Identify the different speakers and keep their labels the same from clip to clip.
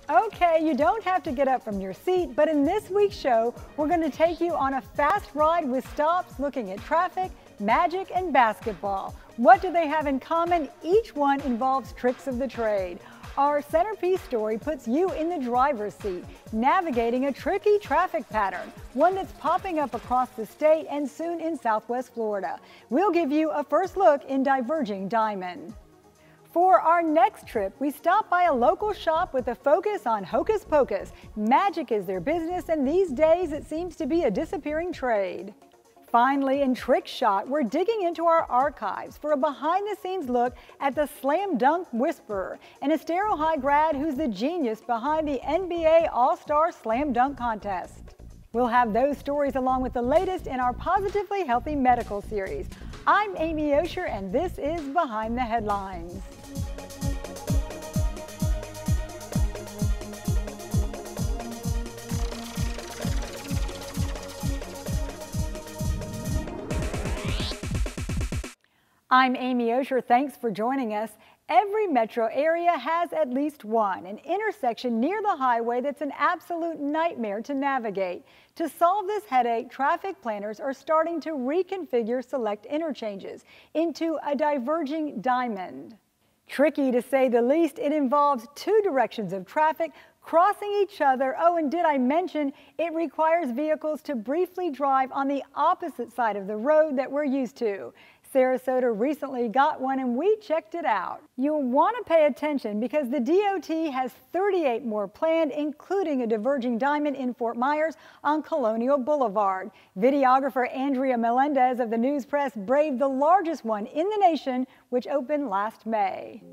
Speaker 1: Okay, you don't have to get up from your seat, but in this week's show, we're going to take you on a fast ride with stops looking at traffic, magic, and basketball. What do they have in common? Each one involves tricks of the trade. Our centerpiece story puts you in the driver's seat, navigating a tricky traffic pattern, one that's popping up across the state and soon in Southwest Florida. We'll give you a first look in Diverging Diamond. For our next trip, we stop by a local shop with a focus on hocus pocus. Magic is their business, and these days it seems to be a disappearing trade. Finally, in Trick Shot, we're digging into our archives for a behind-the-scenes look at the Slam Dunk Whisperer, an Estero High grad who's the genius behind the NBA All-Star Slam Dunk Contest. We'll have those stories along with the latest in our Positively Healthy Medical series. I'm Amy Osher, and this is Behind the Headlines. I'm Amy Osher. Thanks for joining us. Every metro area has at least one, an intersection near the highway that's an absolute nightmare to navigate. To solve this headache, traffic planners are starting to reconfigure select interchanges into a diverging diamond. Tricky to say the least, it involves two directions of traffic crossing each other. Oh, and did I mention it requires vehicles to briefly drive on the opposite side of the road that we're used to. Sarasota recently got one and we checked it out. You'll want to pay attention because the DOT has 38 more planned, including a diverging diamond in Fort Myers on Colonial Boulevard. Videographer Andrea Melendez of the News Press braved the largest one in the nation, which opened last May.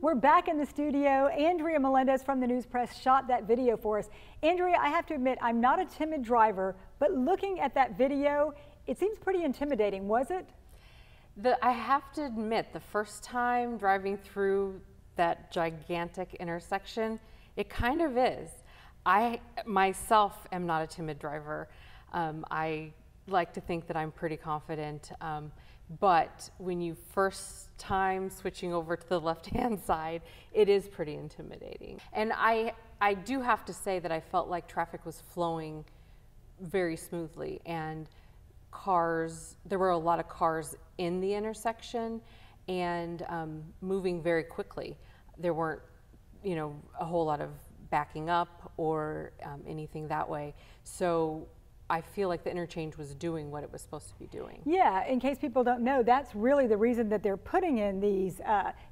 Speaker 1: We're back in the studio. Andrea Melendez from the News Press shot that video for us. Andrea, I have to admit, I'm not a timid driver, but looking at that video, it seems pretty intimidating, was it?
Speaker 2: I have to admit, the first time driving through that gigantic intersection, it kind of is. I myself am not a timid driver. I like to think that I'm pretty confident. But when you first time switching over to the left-hand side, it is pretty intimidating. And I do have to say that I felt like traffic was flowing very smoothly, and there were a lot of cars in the intersection and moving very quickly. There weren't, a whole lot of backing up or anything that way. So I feel like the interchange was doing what it was supposed to be doing.
Speaker 1: Yeah, in case people don't know, that's really the reason that they're putting in these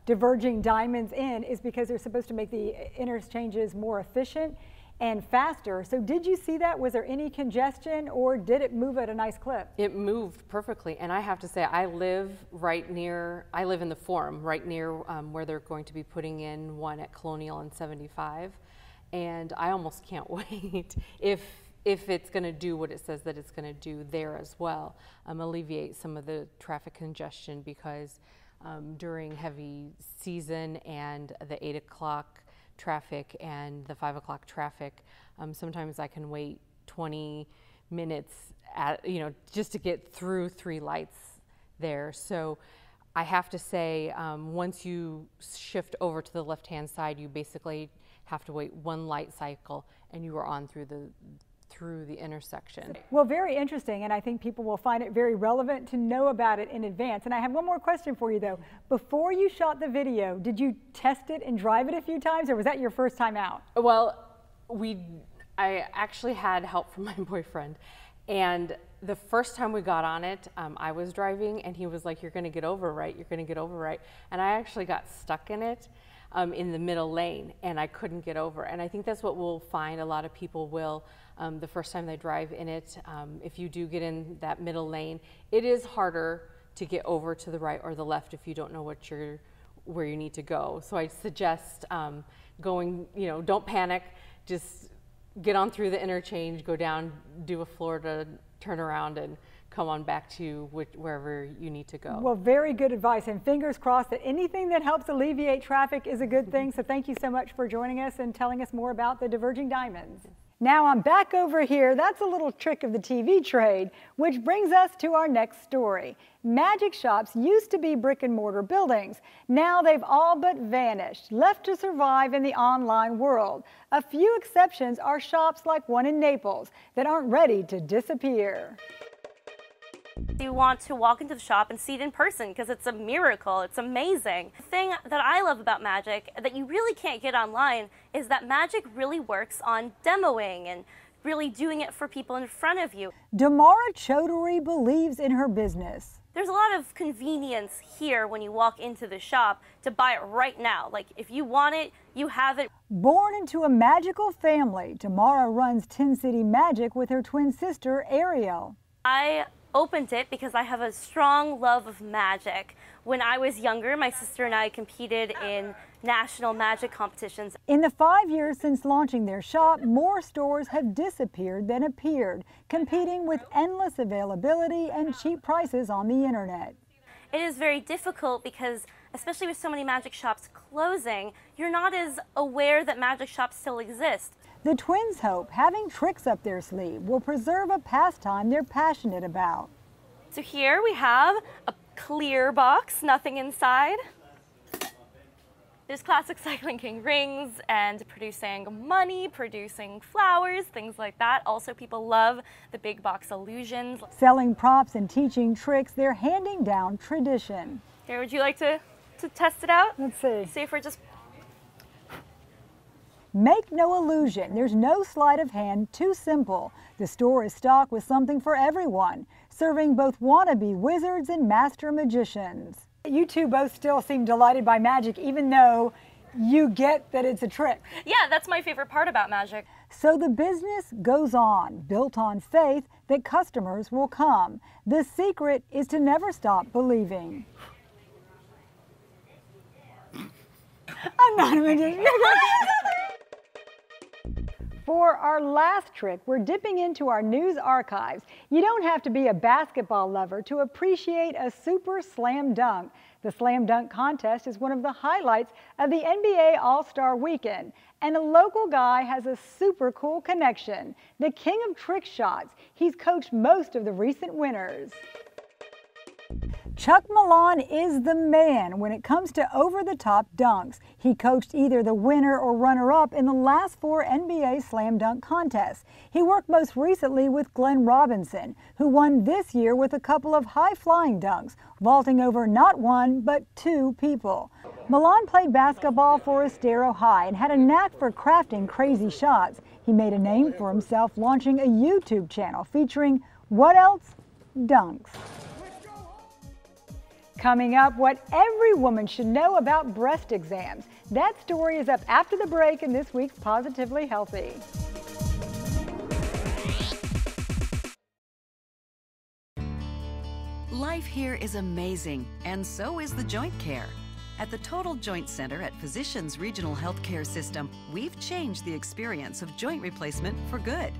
Speaker 1: diverging diamonds in, is because they're supposed to make the interchanges more efficient and faster. So did you see that? Was there any congestion, or did it move at a nice clip?
Speaker 2: It moved perfectly, and I have to say, I live in the Forum, right near where they're going to be putting in one at Colonial and 75, and I almost can't wait if it's going to do what it says that it's going to do there as well, alleviate some of the traffic congestion, because during heavy season and the 8 o'clock traffic and the 5 o'clock traffic, sometimes I can wait 20 minutes just to get through 3 lights there. So I have to say, once you shift over to the left-hand side, you basically have to wait 1 light cycle and you are on through the intersection.
Speaker 1: Well, very interesting, and I think people will find it very relevant to know about it in advance. And I have one more question for you though. Before you shot the video, did you test it and drive it a few times, or was that your first time out?
Speaker 2: Well, I actually had help from my boyfriend, and the first time we got on it, I was driving and he was like, "You're gonna get over right, you're gonna get over right." And I actually got stuck in it. In the middle lane, and I couldn't get over. And I think that's what we'll find a lot of people will, the first time they drive in it, if you do get in that middle lane, it is harder to get over to the right or the left if you don't know where you need to go. So I suggest going, don't panic, just get on through the interchange, go down, do a Florida, turn around, and come on back to wherever you need to go. Well,
Speaker 1: very good advice, and fingers crossed that anything that helps alleviate traffic is a good thing. So thank you so much for joining us and telling us more about the diverging diamonds. Now I'm back over here. That's a little trick of the TV trade, which brings us to our next story. Magic shops used to be brick and mortar buildings. Now they've all but vanished, left to survive in the online world. A few exceptions are shops like one in Naples that aren't ready to disappear.
Speaker 3: You want to walk into the shop and see it in person because it's a miracle. It's amazing. The thing that I love about magic that you really can't get online is that magic really works on demoing and really doing it for people in front of you.
Speaker 1: Damara Chaudhary believes in her business.
Speaker 3: There's a lot of convenience here when you walk into the shop to buy it right now. Like, if you want it, you have it.
Speaker 1: Born into a magical family, Damara runs Tin City Magic with her twin sister, Ariel.
Speaker 3: I opened it because I have a strong love of magic. When I was younger, my sister and I competed in national magic competitions.
Speaker 1: In the 5 years since launching their shop, more stores have disappeared than appeared, competing with endless availability and cheap prices on the internet.
Speaker 3: It is very difficult because, especially with so many magic shops closing, you're not as aware that magic shops still exist.
Speaker 1: The twins hope having tricks up their sleeve will preserve a pastime they're passionate about.
Speaker 3: So here we have a clear box, nothing inside. There's classic Cycling King rings and producing money, producing flowers, things like that. Also, people love the big box illusions.
Speaker 1: Selling props and teaching tricks, they're handing down tradition.
Speaker 3: Here, would you like to test it out?
Speaker 1: Let's see.
Speaker 3: See if we're just...
Speaker 1: Make no illusion, there's no sleight of hand too simple. The store is stocked with something for everyone, serving both wannabe wizards and master magicians. You two both still seem delighted by magic, even though you get that it's a trick.
Speaker 3: Yeah, that's my favorite part about magic.
Speaker 1: So the business goes on, built on faith that customers will come. The secret is to never stop believing. I'm not a magician. For our last trick, we're dipping into our news archives. You don't have to be a basketball lover to appreciate a super slam dunk. The slam dunk contest is one of the highlights of the NBA All-Star Weekend. And a local guy has a super cool connection. The king of trick shots. He's coached most of the recent winners. Chuck Milan is the man when it comes to over-the-top dunks. He coached either the winner or runner-up in the last 4 NBA slam dunk contests. He worked most recently with Glenn Robinson, who won this year with a couple of high-flying dunks, vaulting over not 1 but 2 people. Milan played basketball for Estero High and had a knack for crafting crazy shots. He made a name for himself launching a YouTube channel featuring what else? Dunks. Coming up, what every woman should know about breast exams. That story is up after the break in this week's Positively Healthy.
Speaker 4: Life here is amazing, and so is the joint care. At the Total Joint Center at Physicians Regional Healthcare System, we've changed the experience of joint replacement for good.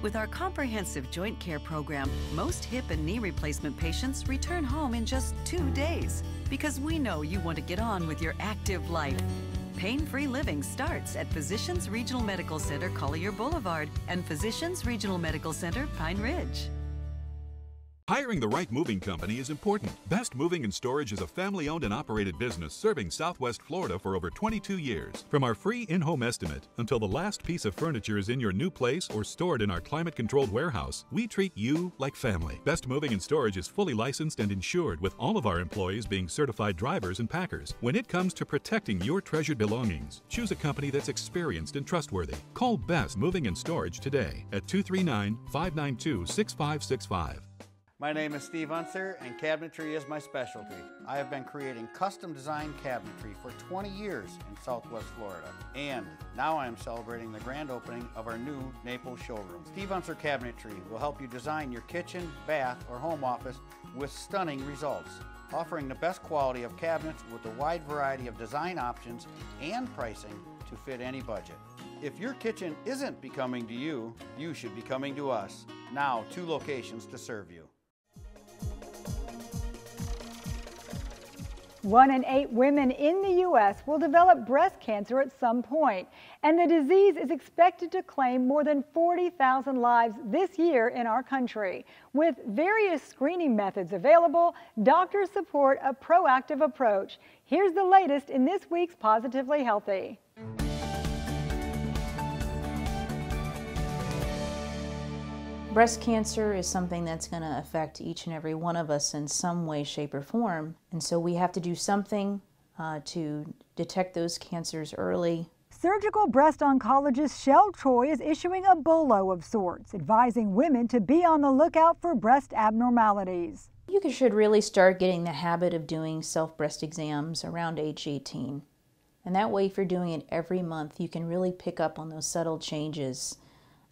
Speaker 4: With our comprehensive joint care program, most hip and knee replacement patients return home in just 2 days because we know you want to get on with your active life. Pain-free living starts at Physicians Regional Medical Center, Collier Boulevard, and Physicians Regional Medical Center, Pine Ridge.
Speaker 5: Hiring the right moving company is important. Best Moving and Storage is a family-owned and operated business serving Southwest Florida for over 22 years. From our free in-home estimate until the last piece of furniture is in your new place or stored in our climate-controlled warehouse, we treat you like family. Best Moving and Storage is fully licensed and insured, with all of our employees being certified drivers and packers. When it comes to protecting your treasured belongings, choose a company that's experienced and trustworthy. Call Best Moving and Storage today at 239-592-6565.
Speaker 6: My name is Steve Unser, and cabinetry is my specialty. I have been creating custom designed cabinetry for 20 years in Southwest Florida, and now I am celebrating the grand opening of our new Naples showroom. Steve Unser Cabinetry will help you design your kitchen, bath, or home office with stunning results, offering the best quality of cabinets with a wide variety of design options and pricing to fit any budget. If your kitchen isn't becoming to you, you should be coming to us. Now 2 locations to serve you.
Speaker 1: 1 in 8 women in the U.S. will develop breast cancer at some point, and the disease is expected to claim more than 40,000 lives this year in our country. With various screening methods available, doctors support a proactive approach. Here's the latest in this week's Positively Healthy.
Speaker 7: Breast cancer is something that's going to affect each and every one of us in some way, shape, or form. And so we have to do something to detect those cancers early.
Speaker 1: Surgical breast oncologist Shell Troy is issuing a bolo of sorts, advising women to be on the lookout for breast abnormalities.
Speaker 7: You should really start getting the habit of doing self-breast exams around age 18. And that way, if you're doing it every month, you can really pick up on those subtle changes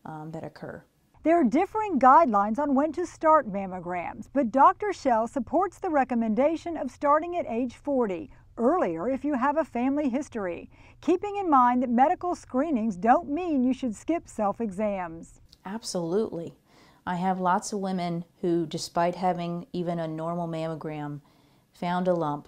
Speaker 7: that occur.
Speaker 1: There are differing guidelines on when to start mammograms, but Dr. Shell supports the recommendation of starting at age 40, earlier if you have a family history, keeping in mind that medical screenings don't mean you should skip self-exams.
Speaker 7: Absolutely. I have lots of women who, despite having even a normal mammogram, found a lump,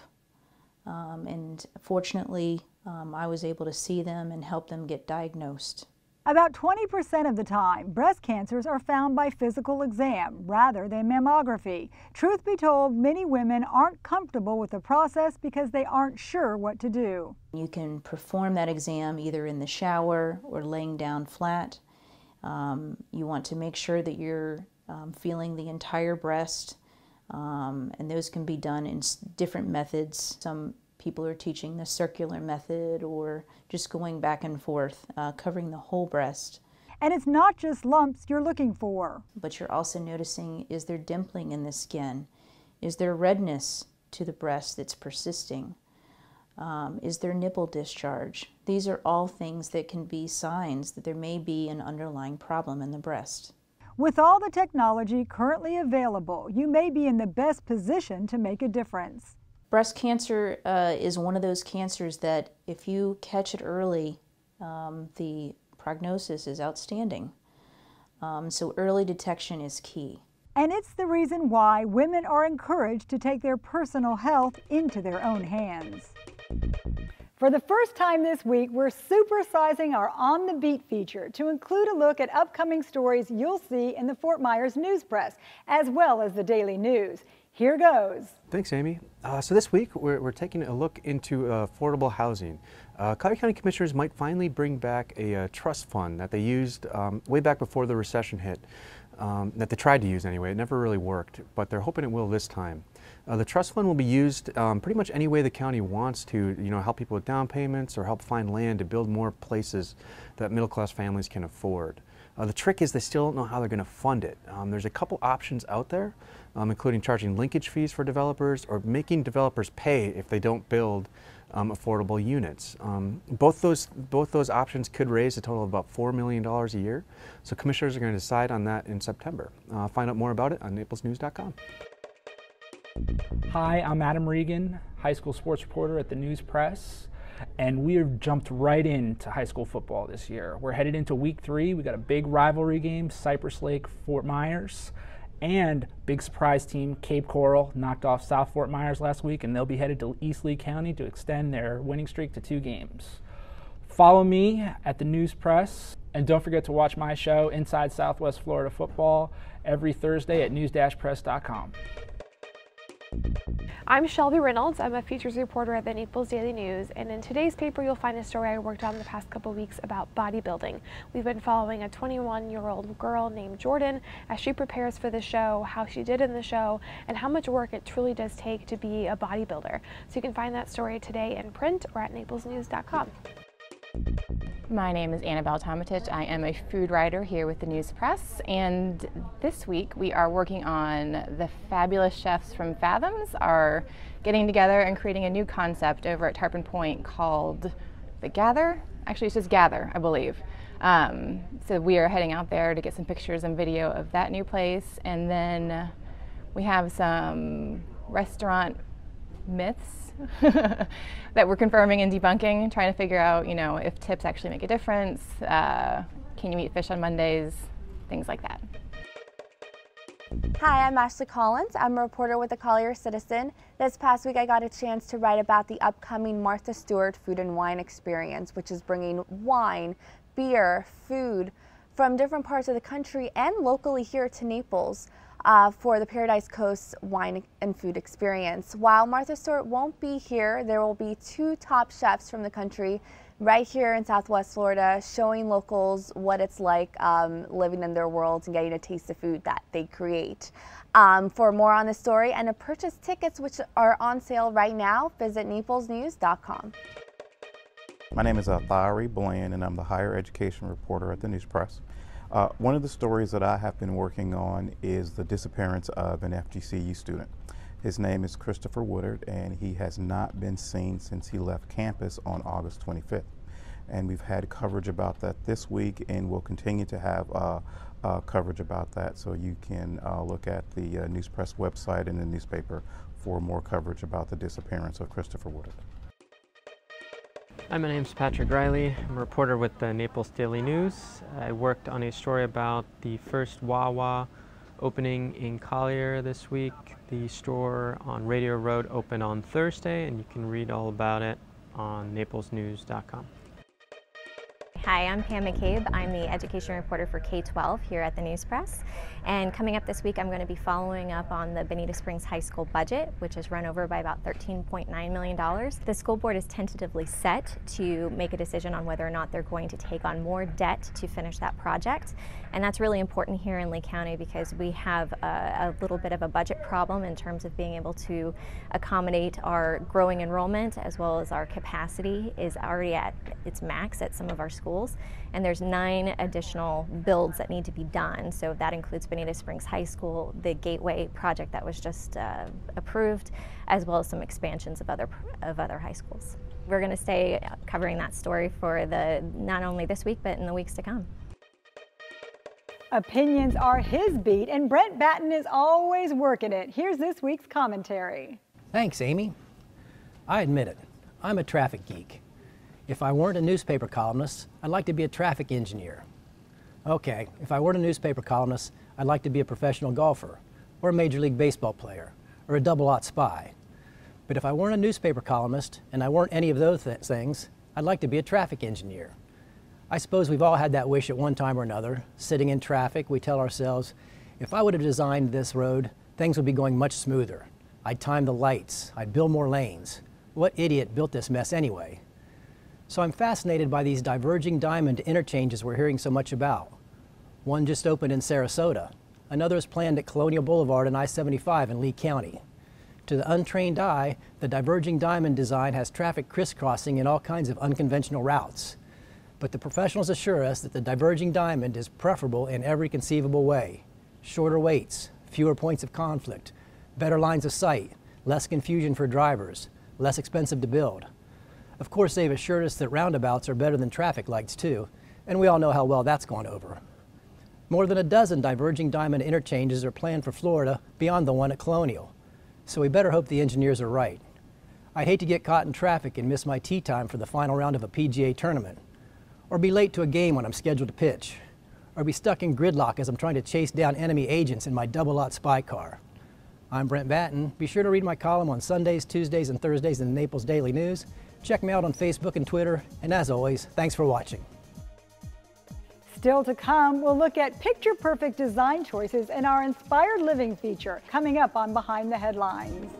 Speaker 7: and fortunately I was able to see them and help them get diagnosed.
Speaker 1: About 20% of the time, breast cancers are found by physical exam rather than mammography. Truth be told, many women aren't comfortable with the process because they aren't sure what to do.
Speaker 7: You can perform that exam either in the shower or laying down flat. You want to make sure that you're feeling the entire breast, and those can be done in different methods. Some people are teaching the circular method or just going back and forth, covering the whole breast.
Speaker 1: And it's not just lumps you're looking for.
Speaker 7: But you're also noticing, is there dimpling in the skin? Is there redness to the breast that's persisting? Is there nipple discharge? These are all things that can be signs that there may be an underlying problem in the breast.
Speaker 1: With all the technology currently available, you may be in the best position to make a difference.
Speaker 7: Breast cancer is one of those cancers that if you catch it early, the prognosis is outstanding. So early detection is key.
Speaker 1: And it's the reason why women are encouraged to take their personal health into their own hands. For the first time this week, we're supersizing our On the Beat feature to include a look at upcoming stories you'll see in the Fort Myers News Press, as well as the Daily News. Here goes.
Speaker 8: Thanks, Amy. So this week, we're taking a look into affordable housing. Collier County Commissioners might finally bring back a trust fund that they used way back before the recession hit. that they tried to use anyway. It never really worked, but they're hoping it will this time. The trust fund will be used pretty much any way the county wants to, help people with down payments or help find land to build more places that middle-class families can afford. The trick is they still don't know how they're going to fund it. There's a couple options out there, including charging linkage fees for developers or making developers pay if they don't build affordable units. Both those options could raise a total of about $4 million a year. So commissioners are going to decide on that in September. Find out more about it on naplesnews.com.
Speaker 9: Hi, I'm Adam Regan, high school sports reporter at the News Press, and we have jumped right into high school football this year. We're headed into week 3. We got a big rivalry game, Cypress Lake, Fort Myers, and big surprise team, Cape Coral, knocked off South Fort Myers last week, and they'll be headed to East Lee County to extend their winning streak to 2 games. Follow me at the News Press, and don't forget to watch my show, Inside Southwest Florida Football, every Thursday at news-press.com.
Speaker 10: I'm Shelby Reynolds. I'm a features reporter at the Naples Daily News, and in today's paper you'll find a story I worked on the past couple weeks about bodybuilding. We've been following a 21-year-old girl named Jordan as she prepares for the show, how she did in the show, and how much work it truly does take to be a bodybuilder. So you can find that story today in print or at naplesnews.com.
Speaker 11: My name is Annabelle Tomatich. I am a food writer here with the News Press, and this week we are working on the fabulous chefs from Fathoms are getting together and creating a new concept over at Tarpon Point called The Gather. Actually, it's just Gather, I believe. So we are heading out there to get some pictures and video of that new place, and then we have some restaurant myths that we're confirming and debunking, trying to figure out, if tips actually make a difference, can you eat fish on Mondays, things like that.
Speaker 12: Hi, I'm Ashley Collins. I'm a reporter with the Collier Citizen. This past week I got a chance to write about the upcoming Martha Stewart Food and Wine Experience, which is bringing wine, beer, food from different parts of the country and locally here to Naples. For the Paradise Coast Wine and Food Experience. While Martha Stewart won't be here, there will be 2 top chefs from the country right here in Southwest Florida showing locals what it's like living in their worlds and getting a taste of food that they create. For more on the story and to purchase tickets which are on sale right now, visit naplesnews.com.
Speaker 13: My name is Thierry Bland, and I'm the higher education reporter at the News Press. One of the stories that I have been working on is the disappearance of an FGCU student. His name is Christopher Woodard, and he has not been seen since he left campus on August 25th. And we've had coverage about that this week, and we'll continue to have coverage about that. So you can look at the News Press website and the newspaper for more coverage about the disappearance of Christopher Woodard.
Speaker 14: Hi, my name's Patrick Riley. I'm a reporter with the Naples Daily News. I worked on a story about the first Wawa opening in Collier this week. The store on Radio Road opened on Thursday, and you can read all about it on naplesnews.com.
Speaker 15: Hi, I'm Pam McCabe. I'm the education reporter for K-12 here at the News Press. And coming up this week, I'm going to be following up on the Bonita Springs High School budget, which has run over by about $13.9 million. The school board is tentatively set to make a decision on whether or not they're going to take on more debt to finish that project. And that's really important here in Lee County because we have a little bit of a budget problem in terms of being able to accommodate our growing enrollment, as well as our capacity is already at its max at some of our schools. And there's 9 additional builds that need to be done. So that includes Bonita Springs High School, the Gateway project that was just approved, as well as some expansions of other high schools. We're going to stay covering that story for not only this week, but in the weeks to come.
Speaker 1: Opinions are his beat, and Brent Batten is always working it. Here's this week's commentary.
Speaker 16: Thanks, Amy. I admit it, I'm a traffic geek. If I weren't a newspaper columnist, I'd like to be a traffic engineer. Okay, if I weren't a newspaper columnist, I'd like to be a professional golfer, or a Major League Baseball player, or a double-aught spy. But if I weren't a newspaper columnist, and I weren't any of those things, I'd like to be a traffic engineer. I suppose we've all had that wish at one time or another. Sitting in traffic, we tell ourselves, if I would have designed this road, things would be going much smoother. I'd time the lights, I'd build more lanes. What idiot built this mess anyway? So I'm fascinated by these diverging diamond interchanges we're hearing so much about. One just opened in Sarasota. Another is planned at Colonial Boulevard and I-75 in Lee County. To the untrained eye, the diverging diamond design has traffic crisscrossing in all kinds of unconventional routes. But the professionals assure us that the diverging diamond is preferable in every conceivable way. Shorter waits, fewer points of conflict, better lines of sight, less confusion for drivers, less expensive to build. Of course, they've assured us that roundabouts are better than traffic lights too, and we all know how well that's gone over. More than a dozen diverging diamond interchanges are planned for Florida beyond the one at Colonial, so we better hope the engineers are right. I hate to get caught in traffic and miss my tee time for the final round of a PGA tournament, or be late to a game when I'm scheduled to pitch, or be stuck in gridlock as I'm trying to chase down enemy agents in my double-lot spy car. I'm Brent Batten. Be sure to read my column on Sundays, Tuesdays, and Thursdays in the Naples Daily News. Check me out on Facebook and Twitter, and as always, thanks for watching.
Speaker 1: Still to come, we'll look at picture-perfect design choices in our Inspired Living feature, coming up on Behind the Headlines.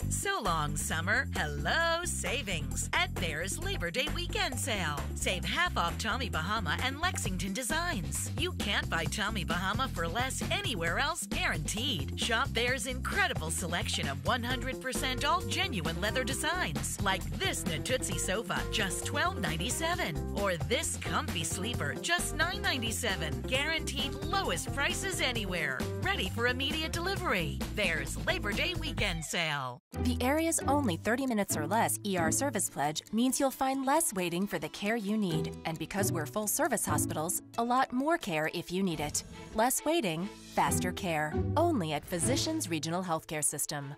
Speaker 17: So long, summer. Hello, savings at Bear's Labor Day weekend sale. Save half off Tommy Bahama and Lexington designs. You can't buy Tommy Bahama for less anywhere else, guaranteed. Shop Bear's incredible selection of 100% all genuine leather designs, like this Natuzzi sofa, just $12.97, or this comfy sleeper, just $9.97. Guaranteed lowest prices anywhere. Ready for immediate delivery. Bear's Labor Day weekend sale.
Speaker 18: The area's only 30 minutes or less ER service pledge means you'll find less waiting for the care you need. And because we're full service hospitals, a lot more care if you need it. Less waiting, faster care. Only at Physicians Regional Healthcare System.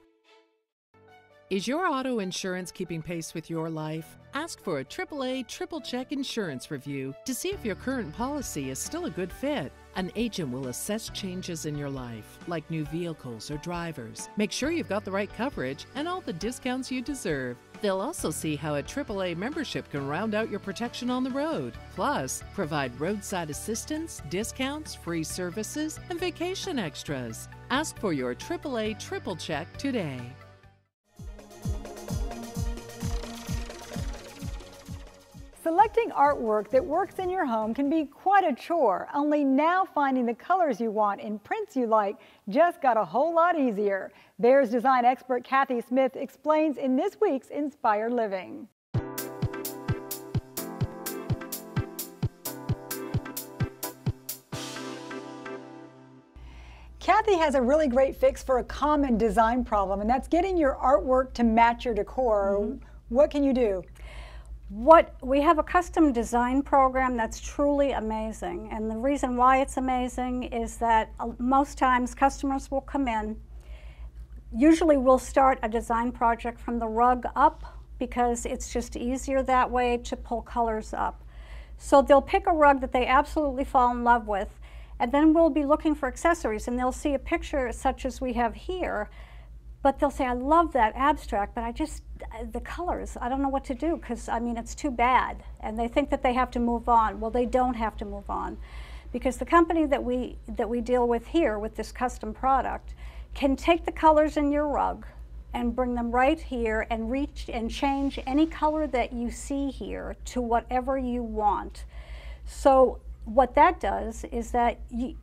Speaker 19: Is your auto insurance keeping pace with your life? Ask for a AAA Triple Check Insurance Review to see if your current policy is still a good fit. An agent will assess changes in your life, like new vehicles or drivers. Make sure you've got the right coverage and all the discounts you deserve. They'll also see how a AAA membership can round out your protection on the road. Plus, provide roadside assistance, discounts, free services, and vacation extras. Ask for your AAA Triple Check today.
Speaker 1: Selecting artwork that works in your home can be quite a chore, only now finding the colors you want in prints you like just got a whole lot easier. Bear's design expert Kathy Smith explains in this week's Inspired Living. Kathy has a really great fix for a common design problem, and that's getting your artwork to match your decor. What can you do?
Speaker 20: We have a custom design program that's truly amazing, and the reason why it's amazing is that most times customers will come in. Usually we'll start a design project from the rug up because it's just easier that way to pull colors up. So they'll pick a rug that they absolutely fall in love with, and then we'll be looking for accessories, and they'll see a picture such as we have here, but they'll say, I love that abstract, but the colors, I don't know what to do because, I mean, it's too bad. And they think that they have to move on. Well, they don't have to move on because the company that we deal with here with this custom product can take the colors in your rug and bring them right here and reach and change any color that you see here to whatever you want. So what that does is that you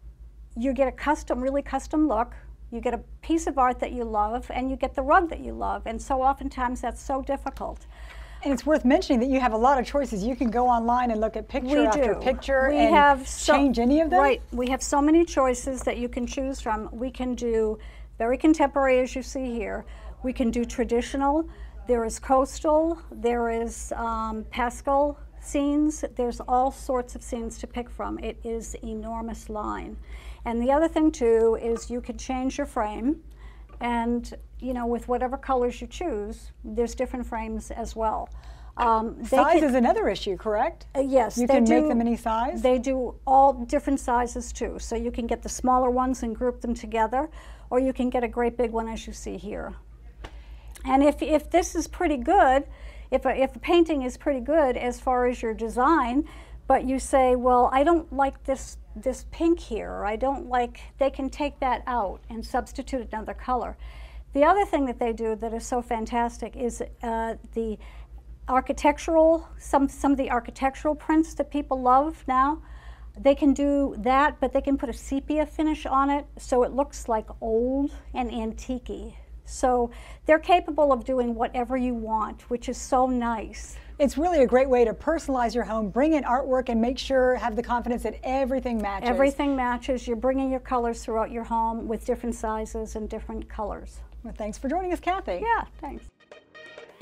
Speaker 20: get a really custom look. You get a piece of art that you love, and you get the rug that you love, and so oftentimes that's so difficult.
Speaker 1: And it's worth mentioning that you have a lot of choices. You can go online and look at picture after picture and change any of them?
Speaker 20: Right. We have so many choices that you can choose from. We can do very contemporary, as you see here. We can do traditional. There is coastal. There is pastel scenes. There's all sorts of scenes to pick from. It is an enormous line. And the other thing too is you can change your frame, and with whatever colors you choose, there's different frames as well.
Speaker 1: Size is another issue, correct?
Speaker 20: Yes.
Speaker 1: You can make them any size?
Speaker 20: They do all different sizes too. So you can get the smaller ones and group them together, or you can get a great big one as you see here. And if this is pretty good, if a painting is pretty good as far as your design, but you say, well, I don't like this pink here, or I don't like, they can take that out and substitute another color. The other thing that they do that is so fantastic is the architectural, some of the architectural prints that people love now. They can do that, but they can put a sepia finish on it so it looks like old and antique-y. So they're capable of doing whatever you want, which is so nice.
Speaker 1: It's really a great way to personalize your home, bring in artwork, and make sure, have the confidence that everything matches.
Speaker 20: Everything matches. You're bringing your colors throughout your home with different sizes and different colors.
Speaker 1: Well, thanks for joining us, Kathy.
Speaker 20: Yeah, thanks.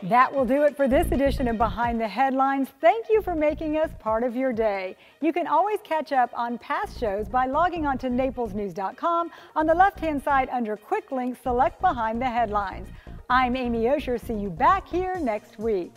Speaker 1: That will do it for this edition of Behind the Headlines. Thank you for making us part of your day. You can always catch up on past shows by logging on to naplesnews.com. On the left-hand side under Quick Links, select Behind the Headlines. I'm Amy Osher. See you back here next week.